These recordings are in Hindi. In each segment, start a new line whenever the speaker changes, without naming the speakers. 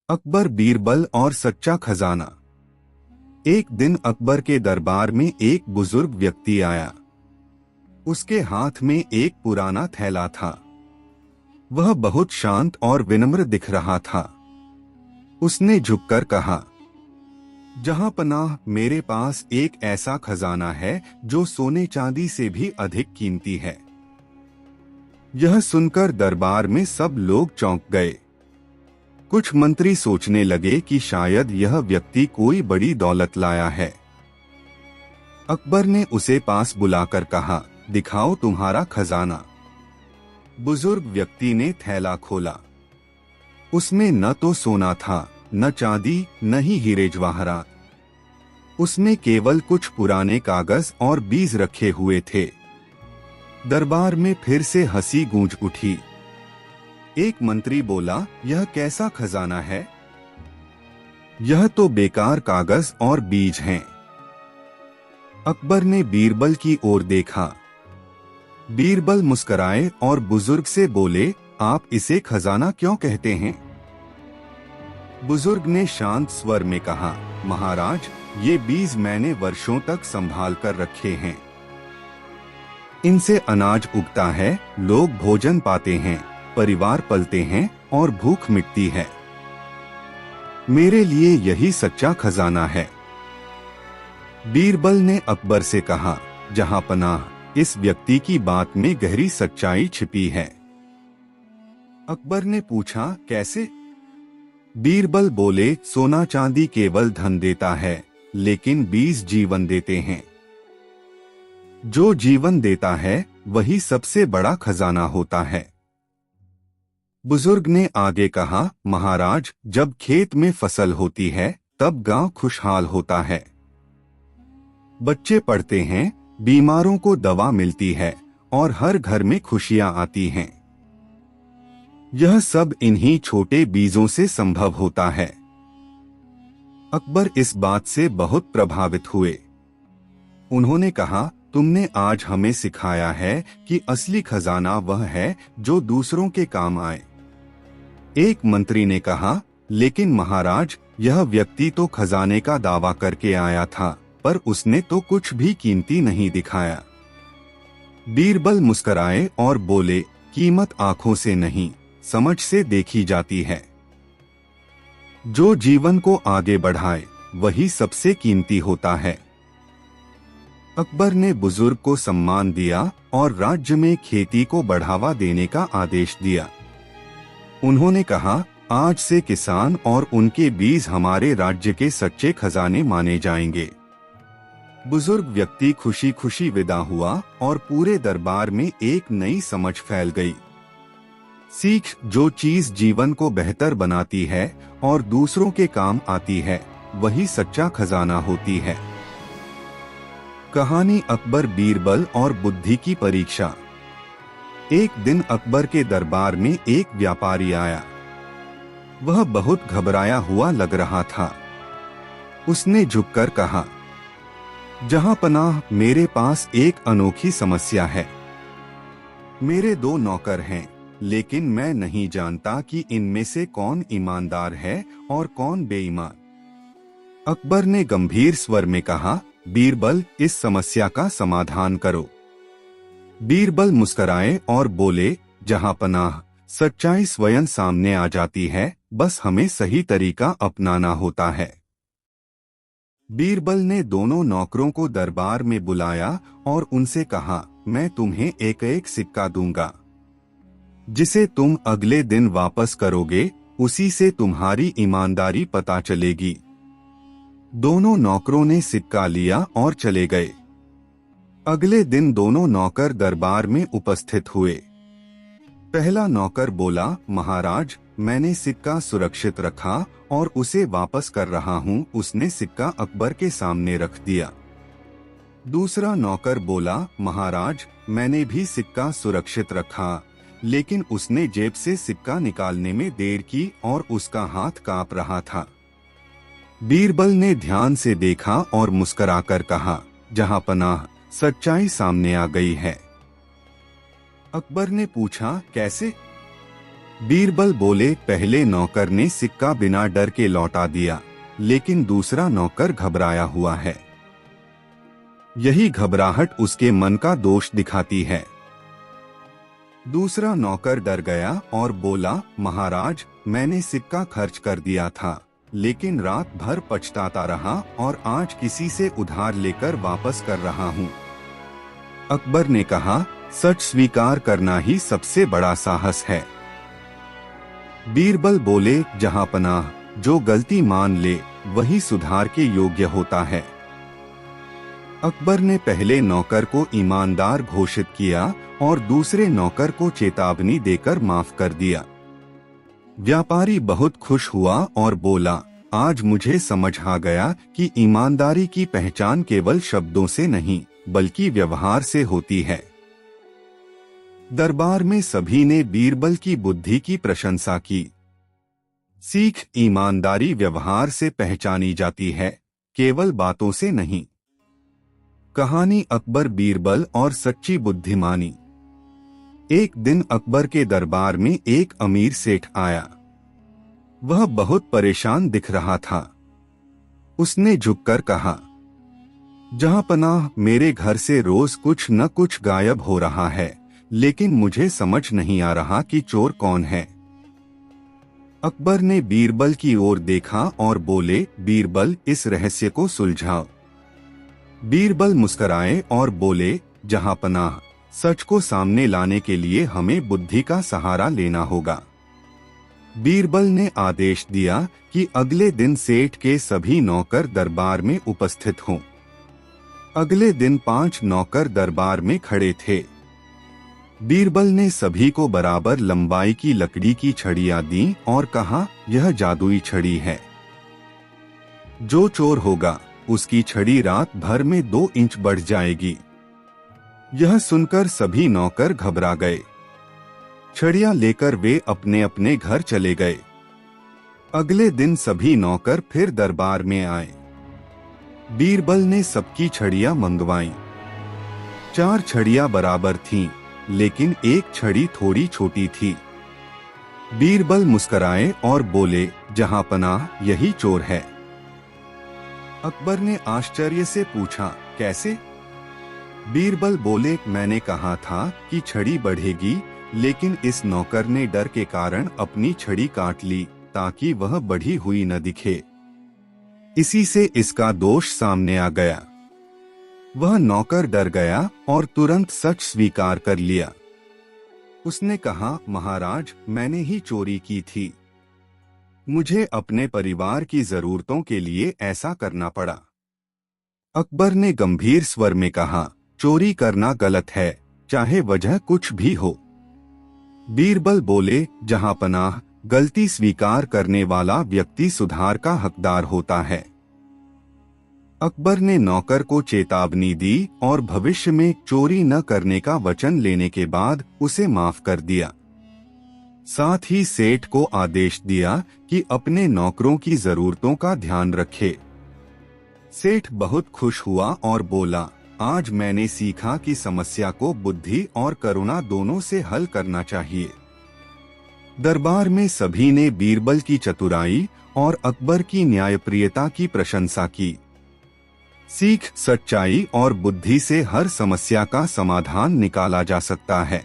अकबर, बीरबल और सच्चा खजाना। एक दिन अकबर के दरबार में एक बुजुर्ग व्यक्ति आया। उसके हाथ में एक पुराना थैला था। वह बहुत शांत और विनम्र दिख रहा था। उसने झुककर कहा, जहां पनाह, मेरे पास एक ऐसा खजाना है जो सोने चांदी से भी अधिक कीमती है। यह सुनकर दरबार में सब लोग चौंक गए। कुछ मंत्री सोचने लगे कि शायद यह व्यक्ति कोई बड़ी दौलत लाया है। अकबर ने उसे पास बुलाकर कहा, दिखाओ तुम्हारा खजाना। बुजुर्ग व्यक्ति ने थैला खोला। उसमें न तो सोना था, न चांदी, न ही हीरे जवाहरात। उसमें केवल कुछ पुराने कागज और बीज रखे हुए थे। दरबार में फिर से हंसी गूंज उठी। एक मंत्री बोला, यह कैसा खजाना है? यह तो बेकार कागज और बीज हैं। अकबर ने बीरबल की ओर देखा। बीरबल मुस्कुराए और बुजुर्ग से बोले, आप इसे खजाना क्यों कहते हैं? बुजुर्ग ने शांत स्वर में कहा, महाराज, ये बीज मैंने वर्षों तक संभाल कर रखे हैं। इनसे अनाज उगता है, लोग भोजन पाते हैं, परिवार पलते हैं और भूख मिटती है। मेरे लिए यही सच्चा खजाना है। बीरबल ने अकबर से कहा, जहां पनाह, इस व्यक्ति की बात में गहरी सच्चाई छिपी है। अकबर ने पूछा, कैसे? बीरबल बोले, सोना चांदी केवल धन देता है, लेकिन बीज जीवन देते हैं। जो जीवन देता है वही सबसे बड़ा खजाना होता है। बुजुर्ग ने आगे कहा, महाराज, जब खेत में फसल होती है तब गांव खुशहाल होता है। बच्चे पढ़ते हैं, बीमारों को दवा मिलती है और हर घर में खुशियां आती हैं। यह सब इन्हीं छोटे बीजों से संभव होता है। अकबर इस बात से बहुत प्रभावित हुए। उन्होंने कहा, तुमने आज हमें सिखाया है कि असली खजाना वह है जो दूसरों के काम आए। एक मंत्री ने कहा, लेकिन महाराज, यह व्यक्ति तो खजाने का दावा करके आया था, पर उसने तो कुछ भी कीमती नहीं दिखाया। बीरबल मुस्कुराए और बोले, कीमत आंखों से नहीं, समझ से देखी जाती है। जो जीवन को आगे बढ़ाए वही सबसे कीमती होता है। अकबर ने बुजुर्ग को सम्मान दिया और राज्य में खेती को बढ़ावा देने का आदेश दिया। उन्होंने कहा, आज से किसान और उनके बीज हमारे राज्य के सच्चे खजाने माने जाएंगे। बुजुर्ग व्यक्ति खुशी खुशी विदा हुआ और पूरे दरबार में एक नई समझ फैल गई। सीख, जो चीज जीवन को बेहतर बनाती है और दूसरों के काम आती है, वही सच्चा खजाना होती है। कहानी अकबर, बीरबल और बुद्धि की परीक्षा। एक दिन अकबर के दरबार में एक व्यापारी आया। वह बहुत घबराया हुआ लग रहा था। उसने झुककर कहा, जहां पनाह, मेरे पास एक अनोखी समस्या है। मेरे 2 नौकर हैं, लेकिन मैं नहीं जानता कि इनमें से कौन ईमानदार है और कौन बेईमान। अकबर ने गंभीर स्वर में कहा, बीरबल, इस समस्या का समाधान करो। बीरबल मुस्कुराए और बोले, जहां पनाह, सच्चाई स्वयं सामने आ जाती है, बस हमें सही तरीका अपनाना होता है। बीरबल ने दोनों नौकरों को दरबार में बुलाया और उनसे कहा, मैं तुम्हें एक एक सिक्का दूंगा। जिसे तुम अगले दिन वापस करोगे, उसी से तुम्हारी ईमानदारी पता चलेगी। दोनों नौकरों ने सिक्का लिया और चले गए। अगले दिन दोनों नौकर दरबार में उपस्थित हुए। पहला नौकर बोला, महाराज, मैंने सिक्का सुरक्षित रखा और उसे वापस कर रहा हूँ। उसने सिक्का अकबर के सामने रख दिया। दूसरा नौकर बोला, महाराज, मैंने भी सिक्का सुरक्षित रखा, लेकिन उसने जेब से सिक्का निकालने में देर की और उसका हाथ कांप रहा था। बीरबल ने ध्यान से देखा और मुस्कुराकर कहा, जहां पनाह, सच्चाई सामने आ गई है। अकबर ने पूछा, कैसे? बीरबल बोले, पहले नौकर ने सिक्का बिना डर के लौटा दिया, लेकिन दूसरा नौकर घबराया हुआ है। यही घबराहट उसके मन का दोष दिखाती है। दूसरा नौकर डर गया और बोला, महाराज, मैंने सिक्का खर्च कर दिया था, लेकिन रात भर पछताता रहा और आज किसी से उधार लेकर वापस कर रहा हूँ। अकबर ने कहा, सच स्वीकार करना ही सबसे बड़ा साहस है। बीरबल बोले, जहांपनाह, जो गलती मान ले वही सुधार के योग्य होता है। अकबर ने पहले नौकर को ईमानदार घोषित किया और दूसरे नौकर को चेतावनी देकर माफ कर दिया। व्यापारी बहुत खुश हुआ और बोला, आज मुझे समझ आ गया कि ईमानदारी की पहचान केवल शब्दों से नहीं बल्कि व्यवहार से होती है। दरबार में सभी ने बीरबल की बुद्धि की प्रशंसा की। सीख ईमानदारी व्यवहार से पहचानी जाती है, केवल बातों से नहीं। कहानी अकबर, बीरबल और सच्ची बुद्धिमानी। एक दिन अकबर के दरबार में एक अमीर सेठ आया। वह बहुत परेशान दिख रहा था। उसने झुककर कहा, जहांपनाह, मेरे घर से रोज कुछ न कुछ गायब हो रहा है, लेकिन मुझे समझ नहीं आ रहा कि चोर कौन है। अकबर ने बीरबल की ओर देखा और बोले, बीरबल, इस रहस्य को सुलझाओ। बीरबल मुस्कुराए और बोले, जहांपनाह, सच को सामने लाने के लिए हमें बुद्धि का सहारा लेना होगा। बीरबल ने आदेश दिया कि अगले दिन सेठ के सभी नौकर दरबार में उपस्थित हों। अगले दिन 5 नौकर दरबार में खड़े थे। बीरबल ने सभी को बराबर लंबाई की लकड़ी की छड़ियां दी और कहा, यह जादुई छड़ी है। जो चोर होगा उसकी छड़ी रात भर में 2 इंच बढ़ जाएगी। यह सुनकर सभी नौकर घबरा गए। छड़ियां लेकर वे अपने अपने घर चले गए। अगले दिन सभी नौकर फिर दरबार में आए। बीरबल ने सबकी छड़ियां मंगवाईं। 4 छड़ियां बराबर थीं, लेकिन एक छड़ी थोड़ी छोटी थी। बीरबल मुस्कुराए और बोले, जहांपनाह, यही चोर है। अकबर ने आश्चर्य से पूछा, कैसे? बीरबल बोले, मैंने कहा था कि छड़ी बढ़ेगी, लेकिन इस नौकर ने डर के कारण अपनी छड़ी काट ली ताकि वह बढ़ी हुई न दिखे। इसी से इसका दोष सामने आ गया। वह नौकर डर गया और तुरंत सच स्वीकार कर लिया। उसने कहा, महाराज, मैंने ही चोरी की थी। मुझे अपने परिवार की जरूरतों के लिए ऐसा करना पड़ा। अकबर ने गंभीर स्वर में कहा, चोरी करना गलत है, चाहे वजह कुछ भी हो। बीरबल बोले, जहांपनाह, गलती स्वीकार करने वाला व्यक्ति सुधार का हकदार होता है। अकबर ने नौकर को चेतावनी दी और भविष्य में चोरी न करने का वचन लेने के बाद उसे माफ कर दिया। साथ ही सेठ को आदेश दिया कि अपने नौकरों की जरूरतों का ध्यान रखे। सेठ बहुत खुश हुआ और बोला, आज मैंने सीखा कि समस्या को बुद्धि और करुणा दोनों से हल करना चाहिए। दरबार में सभी ने बीरबल की चतुराई और अकबर की न्यायप्रियता की प्रशंसा की। सीख, सच्चाई और बुद्धि से हर समस्या का समाधान निकाला जा सकता है।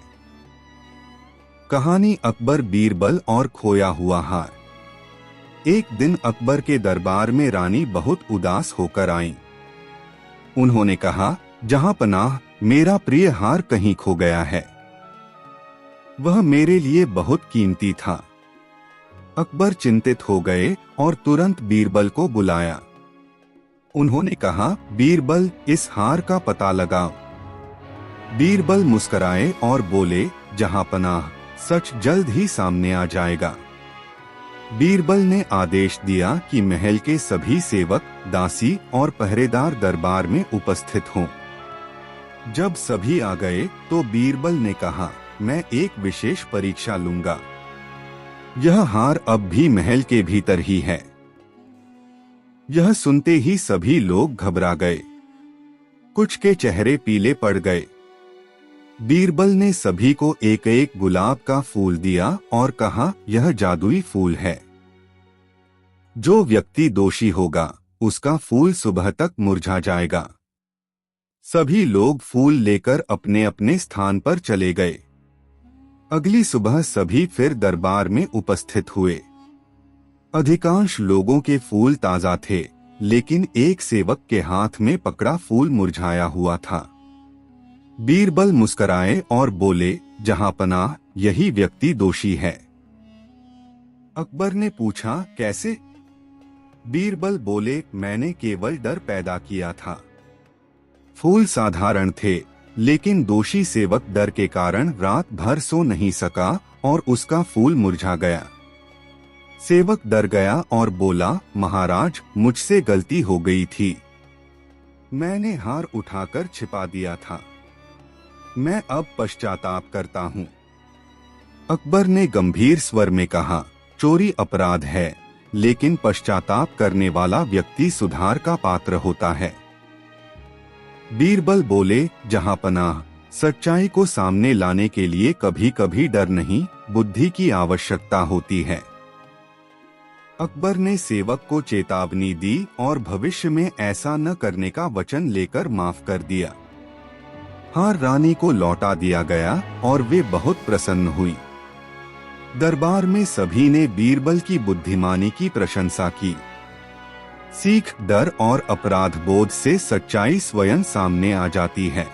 कहानी अकबर, बीरबल और खोया हुआ हार। एक दिन अकबर के दरबार में रानी बहुत उदास होकर आईं। उन्होंने कहा, जहांपनाह, मेरा प्रिय हार कहीं खो गया है। वह मेरे लिए बहुत कीमती था। अकबर चिंतित हो गए और तुरंत बीरबल को बुलाया। उन्होंने कहा, बीरबल, इस हार का पता लगाओ। बीरबल मुस्कुराए और बोले, जहांपनाह, सच जल्द ही सामने आ जाएगा। बीरबल ने आदेश दिया कि महल के सभी सेवक, दासी और पहरेदार दरबार में उपस्थित हों। जब सभी आ गए तो बीरबल ने कहा, मैं एक विशेष परीक्षा लूंगा। यह हार अब भी महल के भीतर ही है। यह सुनते ही सभी लोग घबरा गए। कुछ के चेहरे पीले पड़ गए। बीरबल ने सभी को एक एक गुलाब का फूल दिया और कहा, यह जादुई फूल है। जो व्यक्ति दोषी होगा उसका फूल सुबह तक मुरझा जाएगा। सभी लोग फूल लेकर अपने अपने स्थान पर चले गए। अगली सुबह सभी फिर दरबार में उपस्थित हुए। अधिकांश लोगों के फूल ताजा थे, लेकिन एक सेवक के हाथ में पकड़ा फूल मुरझाया हुआ था। बीरबल मुस्कराए और बोले, जहांपनाह, यही व्यक्ति दोषी है। अकबर ने पूछा, कैसे? बीरबल बोले, मैंने केवल डर पैदा किया था। फूल साधारण थे, लेकिन दोषी सेवक डर के कारण रात भर सो नहीं सका और उसका फूल मुरझा गया। सेवक डर गया और बोला, महाराज, मुझसे गलती हो गई थी। मैंने हार उठाकर छिपा दिया था। मैं अब पश्चाताप करता हूँ। अकबर ने गंभीर स्वर में कहा, चोरी अपराध है, लेकिन पश्चाताप करने वाला व्यक्ति सुधार का पात्र होता है। बीरबल बोले, जहांपनाह, सच्चाई को सामने लाने के लिए कभी कभी डर नहीं, बुद्धि की आवश्यकता होती है। अकबर ने सेवक को चेतावनी दी और भविष्य में ऐसा न करने का वचन लेकर माफ कर दिया। हार रानी को लौटा दिया गया और वे बहुत प्रसन्न हुई। दरबार में सभी ने बीरबल की बुद्धिमानी की प्रशंसा की। सीख, डर और अपराध बोध से सच्चाई स्वयं सामने आ जाती है।